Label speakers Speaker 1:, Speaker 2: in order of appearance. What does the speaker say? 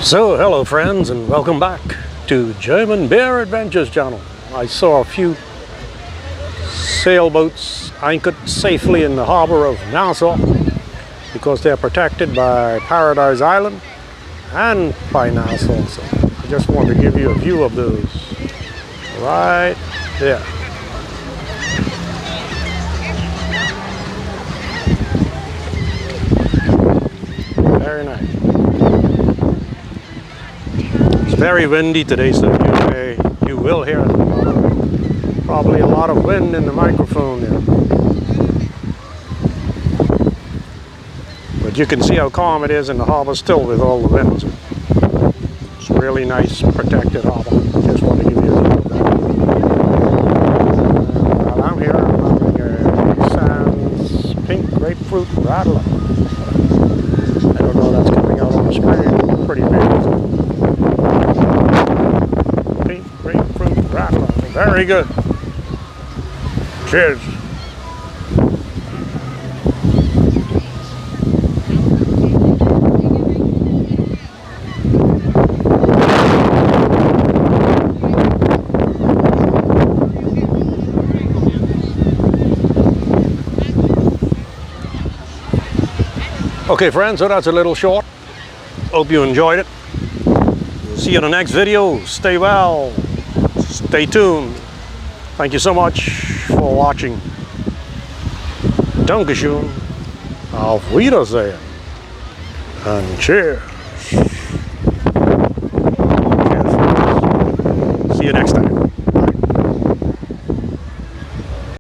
Speaker 1: So hello friends, and welcome back to German Beer Adventures channel. I saw a few sailboats anchored safely in the harbor of Nassau because they're protected by Paradise Island and by Nassau. So I just want to give you a view of those right there. Very nice. It's very windy today, so you will hear probably a lot of wind in the microphone there. But you can see how calm it is in the harbor still with all the winds. It's a really nice protected harbor. Just want to give you a view of that. While I'm here, I'm having a Sands pink grapefruit radler. I don't know, that's coming out on the screen. Pretty big. Pink grapefruit radler. Very good. Cheers. Okay friends, so that's a little short. Hope you enjoyed it. See you in the next video. Stay well. Stay tuned. Thank you so much for watching. Dankeschön. Auf Wiedersehen. And cheers.